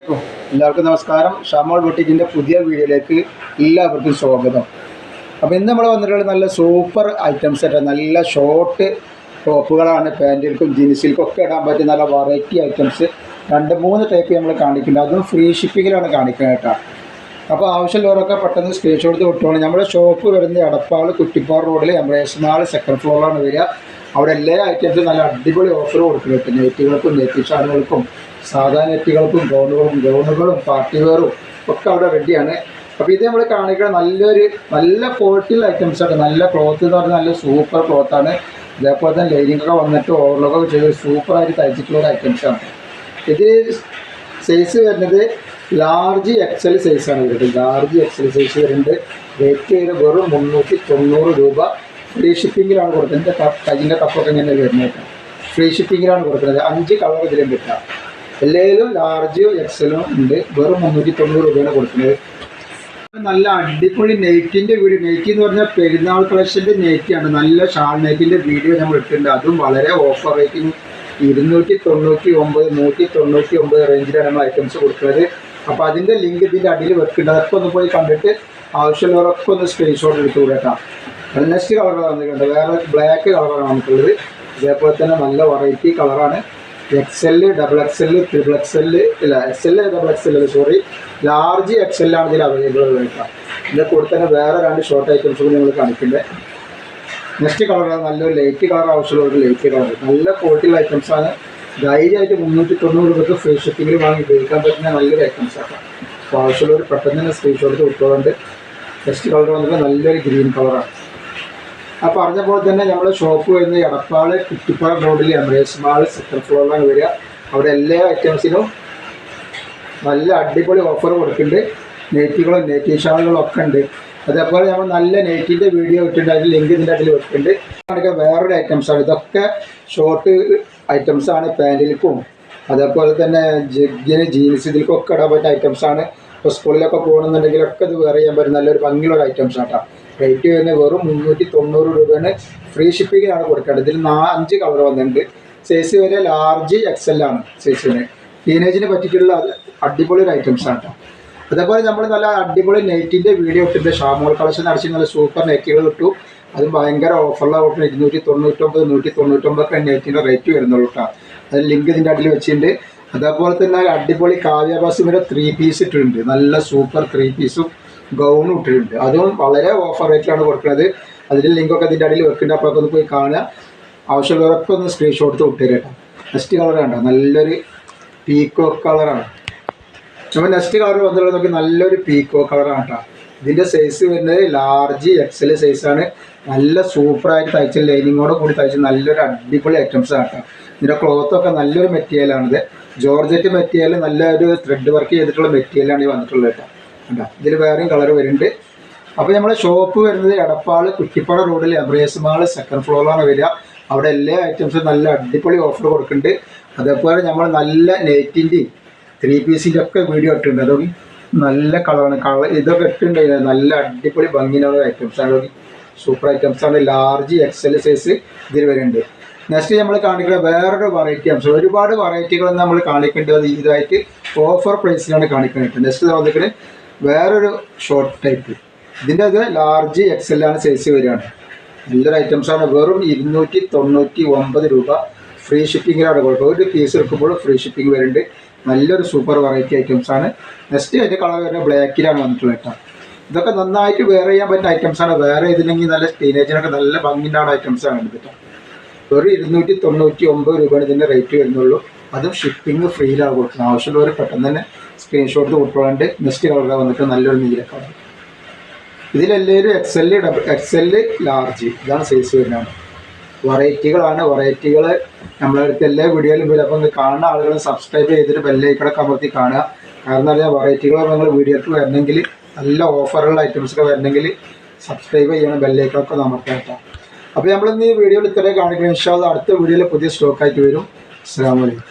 എല്ലാവർക്കും നമസ്കാരം. ഷാമോൾ ബുട്ടിക്കിൻ്റെ പുതിയ വീഡിയോയിലേക്ക് എല്ലാവർക്കും സ്വാഗതം. അപ്പോൾ ഇന്ന് നമ്മൾ വന്നിട്ടുള്ള നല്ല സൂപ്പർ ഐറ്റംസ് ആയിട്ട് നല്ല ഷോർട്ട് ടോപ്പുകളാണ്. പാൻറ്റുകൾക്കും ജീൻസിൽക്കും ഒക്കെ ഇടാൻ പറ്റിയ നല്ല വെറൈറ്റി ഐറ്റംസ് 2-3 ടൈപ്പ് നമ്മൾ കാണിക്കുന്നുണ്ട്. അതും ഫ്രീ ഷിപ്പിങ്ങിലാണ് കാണിക്കുന്നത് കേട്ടോ. അപ്പോൾ ആവശ്യമുള്ളവരൊക്കെ പെട്ടെന്ന് സ്ക്രീൻഷോട്ട് എടുത്ത് വിട്ടോളൂ. നമ്മുടെ ഷോപ്പ് വരുന്നത് എടപ്പാൾ കുറ്റിപ്പാറ റോഡിൽ എംബ്രേസ് മാൾ സെക്കൻഡ് ഫ്ലോറിലാണ് വരിക. അവിടെ എല്ലാ ഐറ്റംസും നല്ല അടിപൊളി ഓഫർ കൊടുക്കുന്നുണ്ട്. നെറ്റുകൾക്കും നെറ്റ് ഷാളുകൾക്കും സാധാ നെറ്റുകൾക്കും ഗൗണുകളും പാർട്ടി വെയറും ഒക്കെ അവിടെ റെഡിയാണ്. അപ്പോൾ ഇത് നമ്മൾ കാണിക്കുന്ന നല്ല ക്വാളിറ്റിയുള്ള ഐറ്റംസാണ്. നല്ല ക്ലോത്ത് എന്ന് പറഞ്ഞാൽ നല്ല സൂപ്പർ ക്ലോത്താണ്. അതേപോലെ തന്നെ ലൈനിങ്ങൊക്കെ വന്നിട്ട് ഓവർലോക്കൊക്കെ ചെയ്ത് സൂപ്പറായിട്ട് തയ്ച്ചിട്ടുള്ള ഐറ്റംസാണ്. ഇത് സൈസ് വരുന്നത് ലാർജ് എക്സൽ സൈസാണ് വരുന്നത്. ലാർജ് എക്സൽ സൈസ് വരുന്നുണ്ട്. റേറ്റ് ചെയ്ത് വെറും 390 രൂപ. ഫ്രീ ഷിപ്പിങ്ങിലാണ് കൊടുക്കുന്നത്. കയ്യിൻ്റെ കപ്പൊക്കെ ഇങ്ങനെ വരുന്നത് ഫ്രീ ഷിപ്പിങ്ങിലാണ് കൊടുക്കുന്നത്. 5 കളർ ഇതിലും കിട്ടുക. എല്ലാവരും ലാർജും എക്സലും ഉണ്ട്. വെറും 390 രൂപയാണ് കൊടുക്കുന്നത്. നല്ല അടിപൊളി നെയ്റ്റിൻ്റെ വീഡിയോ. നെയ്റ്റ് എന്ന് പറഞ്ഞാൽ പെരുന്നാൾ കളക്ഷൻ്റെ നെയ്റ്റാണ്. നല്ല ഷാൾ നെയ്റ്റിൻ്റെ വീഡിയോ നമ്മൾ ഇട്ടിട്ടുണ്ട്. അതും വളരെ ഓഫർ റേറ്റിന് 299 199 റേഞ്ചിലാണ് നമ്മൾ ഐറ്റംസ് കൊടുക്കുന്നത്. അപ്പോൾ അതിൻ്റെ ലിങ്ക് ഇതിൻ്റെ അടിയിൽ വെക്കുന്നുണ്ട്. അതൊക്കെ ഒന്ന് പോയി കണ്ടിട്ട് ആവശ്യമുള്ളവരൊക്കെ ഒന്ന് സ്ക്രീൻഷോട്ട് എടുത്തു കേട്ടോ. അത് നെക്സ്റ്റ് കളർ വന്നിട്ടുണ്ട്. വേറെ ബ്ലാക്ക് കളറാണ് നമുക്കുള്ളത്. ഇതേപോലെ തന്നെ നല്ല വെറൈറ്റി കളറാണ്. XL, XXL, XXL ഇല്ല, XL XXL sorry, large XL ഇതിൽ അവൈലബിൾ കേട്ടോ. ഇതിൻ്റെ കൂടെ തന്നെ വേറെ 2 ഷോർട്ട് ഐറ്റംസ് കൂടി നമ്മൾ കാണിക്കുന്നത്. നെക്സ്റ്റ് കളറാണ് നല്ലൊരു ലൈറ്റ് കളർ. ആവശ്യമുള്ള ഒരു ലൈറ്റ് കളർ നല്ല ക്വാളിറ്റിയുള്ള ഐറ്റംസാണ്. ധൈര്യമായിട്ട് 390 രൂപയ്ക്ക് ഫ്രീ ഷിപ്പിങ്ങിൽ വാങ്ങി ഉപയോഗിക്കാൻ പറ്റുന്ന നല്ലൊരു ഐറ്റംസാണ്. അപ്പോൾ ആവശ്യമുള്ളവർ പെട്ടെന്ന് തന്നെ സ്ക്രീൻഷോട്ട് വിട്ടുകൊണ്ട്. നെക്സ്റ്റ് കളർ വന്നിട്ട് നല്ലൊരു ഗ്രീൻ കളറാണ്. ആ പറഞ്ഞ പോലെ തന്നെ നമ്മുടെ ഷോപ്പ് വരുന്നത് എടപ്പാൾ കുറ്റിപ്പാറ റോഡിൽ എംബ്രേസ് മാൾ സെക്കൻഡ് ഫ്ലോറിലാണ് വരിക. അവിടെ എല്ലാ ഐറ്റംസിനും നല്ല അടിപൊളി ഓഫർ കൊടുക്കുന്നുണ്ട്. നെയ്റ്റുകളും നെയ്റ്റി ഷാളുകളും ഒക്കെ ഉണ്ട്. അതേപോലെ നമ്മൾ നല്ല നെയ്റ്റിൻ്റെ വീഡിയോ ഇട്ടിട്ടുണ്ട്. അതിൽ ലിങ്ക് ഇതിൻ്റെ അതിൽ വെക്കുന്നുണ്ട്. കാണിക്കാൻ വേറൊരു ഐറ്റംസാണ്. ഇതൊക്കെ ഷോർട്ട് ഐറ്റംസാണ്. പാൻറ്റിൽക്കും അതേപോലെ തന്നെ ജഗ്ഗിന് ജീൻസ് ഇതിൽക്കൊക്കെ ഇടാൻ പറ്റുന്ന ഐറ്റംസാണ്. ഇപ്പോൾ സ്കൂളിലൊക്കെ പോകണമെന്നുണ്ടെങ്കിലൊക്കെ ഇത് വെയർ ചെയ്യാൻ പറ്റും നല്ലൊരു ഭംഗിയുള്ള ഐറ്റംസാണ് കേട്ടോ. റേറ്റ് വരുന്നത് വെറും 390 രൂപയാണ്. ഫ്രീ ഷിപ്പിങ്ങിലാണ് കൊടുക്കേണ്ടത്. ഇതിൽ 5 കളർ വന്നിട്ടുണ്ട്. സൈസ് വരെ ലാർജ് XL ആണ് സൈസിന്. ടീനേജിന് പറ്റിയിട്ടുള്ള അടിപൊളി ഒരു ഐറ്റംസാണ് കേട്ടോ. അതേപോലെ നമ്മൾ നല്ല അടിപൊളി നെറ്റിൻ്റെ വീഡിയോ ഇട്ടിട്ട് ഷാമോൾ കളക്ഷൻ അടിച്ച് നല്ല സൂപ്പർ നെറ്റുകൾ കിട്ടും. അതും ഭയങ്കര ഓഫറിലാണ് കൊടുക്കുന്നത്. 299 199 ഒക്കെ നെറ്റിൻ്റെ റേറ്റ് വരുന്നുള്ളൂ കേട്ടോ. അതിൽ ലിങ്ക് ഇതിൻ്റെ അടിയിൽ വെച്ചിട്ടുണ്ട്. അതേപോലെ തന്നെ അടിപൊളി കാവ്യാഭാസിൻ്റെ 3 പീസ് ഇട്ടിട്ടുണ്ട്. നല്ല സൂപ്പർ 3 പീസും ഗൗണും ഇട്ടിട്ടുണ്ട്. അതും വളരെ ഓഫർ റേറ്റിലാണ് കൊടുക്കുന്നത്. അതിൻ്റെ ലിങ്കൊക്കെ അതിൻ്റെ അടിയിൽ വെക്കുന്നുണ്ട്. അപ്പോൾ ഒന്ന് പോയി കാണുക. ആവശ്യമുള്ളവരൊക്കെ ഒന്ന് സ്ക്രീൻഷോട്ട് ഇട്ടുതരും കേട്ടോ. നെക്സ്റ്റ് കളർ കണ്ടോ, നല്ലൊരു പീക്കോ കളറാണ്. അപ്പോൾ നെക്സ്റ്റ് കളർ വന്നിട്ടുള്ളത് നോക്കി നല്ലൊരു പീക്കോ കളറാണ് കേട്ടോ. ഇതിൻ്റെ സൈസ് വരുന്നത് ലാർജ് XL സൈസാണ്. നല്ല സൂപ്പറായിട്ട് തയ്ച്ച ലൈനിങ്ങോട് കൂടി തയ്ച്ച നല്ലൊരു അടിപൊളി ഐറ്റംസാണ് കേട്ടോ. ഇതിൻ്റെ ക്ലോത്തൊക്കെ നല്ലൊരു മെറ്റീരിയലാണിത്. ജോർജറ്റ് മെറ്റീരിയൽ, നല്ലൊരു ത്രെഡ് വർക്ക് ചെയ്തിട്ടുള്ള മെറ്റീരിയലാണ് ഈ വന്നിട്ടുള്ളത് കേട്ടോ. കേട്ടോ ഇതിൽ വേറെയും കളർ വരുന്നുണ്ട്. അപ്പോൾ നമ്മുടെ ഷോപ്പ് വരുന്നത് എടപ്പാൾ കുറ്റിപ്പാറ റോഡിൽ എംബ്രേസ് മാൾ സെക്കൻഡ് ഫ്ലോറിലാണ് വരിക. അവിടെ എല്ലാ ഐറ്റംസും നല്ല അടിപൊളി ഓഫർ കൊടുക്കുന്നുണ്ട്. അതേപോലെ നമ്മൾ നല്ല നെറ്റിൻ്റെയും 3 പീസിൻ്റെ ഒക്കെ വീഡിയോ ഇട്ടിട്ടുണ്ട്. അതൊക്കെ നല്ല കളറാണ്. ഇതൊക്കെ ഇട്ടിട്ടുണ്ട്. നല്ല അടിപൊളി ഭംഗിയുള്ള ഐറ്റംസാണ്. സൂപ്പർ ഐറ്റംസാണ്. ലാർജ് XL സൈസ് ഇതിൽ വരുന്നുണ്ട്. നെക്സ്റ്റ് നമ്മൾ കാണിക്കുന്ന വേറൊരു വെറൈറ്റി ഐറ്റംസ്. ഒരുപാട് വെറൈറ്റികൾ നമ്മൾ കാണിക്കേണ്ടത് ഇതായിട്ട് ഓഫർ പ്രൈസിലാണ് കാണിക്കുന്നത്. നെക്സ്റ്റ് വന്നിട്ട് വേറൊരു ഷോർട്ട് ടൈപ്പ്. ഇതിൻ്റെ അത് ലാർജ് XL ആണ് സൈസ് വരികയാണ്. നല്ലൊരു ഐറ്റംസാണ്. വെറും 299 രൂപ. ഫ്രീ ഷിപ്പിങ്ങിലാണ് കൊടുക്കുക. ഒരു പീസ് എടുക്കുമ്പോൾ ഫ്രീ ഷിപ്പിംഗ് വരുന്നുണ്ട്. നല്ലൊരു സൂപ്പർ വെറൈറ്റി ഐറ്റംസാണ്. നെക്സ്റ്റ് അതിൻ്റെ കളർ വരുന്നത് ബ്ലാക്കിലാണ് വന്നിട്ടുള്ളത് കേട്ടോ. ഇതൊക്കെ നന്നായിട്ട് വെയർ ചെയ്യാൻ പറ്റുന്ന ഐറ്റംസാണ്. വേറെ ഇതിനെങ്കിൽ നല്ല ടീനേജിനൊക്കെ നല്ല ഭംഗിണ്ടാവുന്ന ഐറ്റംസാണ് കേട്ടോ. വെറും 299 രൂപയാണ് ഇതിൻ്റെ റേറ്റ് വരുന്നുള്ളൂ. അതും ഷിപ്പിംഗ് ഫ്രീയിലാണ് കൊടുക്കുന്നത്. ആവശ്യമുള്ളവർ പെട്ടെന്ന് തന്നെ സ്ക്രീൻഷോട്ട് കൊടുത്തോണ്ട്. നെക്സ്റ്റ് കളർ വന്നിട്ട് നല്ലൊരു നീല കളർ. ഇതിലെല്ലാവരും XL ലാർജ് ഇതാണ് സൈസ് വരുന്നത്. വെറൈറ്റികളാണ്. വെറൈറ്റികൾ നമ്മളെ അടുത്ത് എല്ലാ വീഡിയോയിലും വരും. അപ്പോൾ കാണുന്ന ആളുകൾ സബ്സ്ക്രൈബ് ചെയ്തിട്ട് ബെല്ലൈക്കണൊക്കെ അമർത്തി കാണുക. കാരണം എന്താ പറയുക, വെറൈറ്റികൾ നിങ്ങൾ വീഡിയോക്ക് വരണമെങ്കിൽ, നല്ല ഓഫറുള്ള ഐറ്റംസൊക്കെ വരണമെങ്കിൽ സബ്സ്ക്രൈബ് ചെയ്യണം, ബെല്ലൈക്കണൊക്കെ അമർത്താം കേട്ടോ. അപ്പോൾ നമ്മളിന്ന് ഈ വീഡിയോയിൽ ഇത്രയും കാണിക്കണം. ഇൻഷാ അല്ലാഹ് അടുത്ത വീഡിയോയിൽ പുതിയ സ്റ്റോക്കായിട്ട് വരും. അസ്സലാമു അലൈക്കും.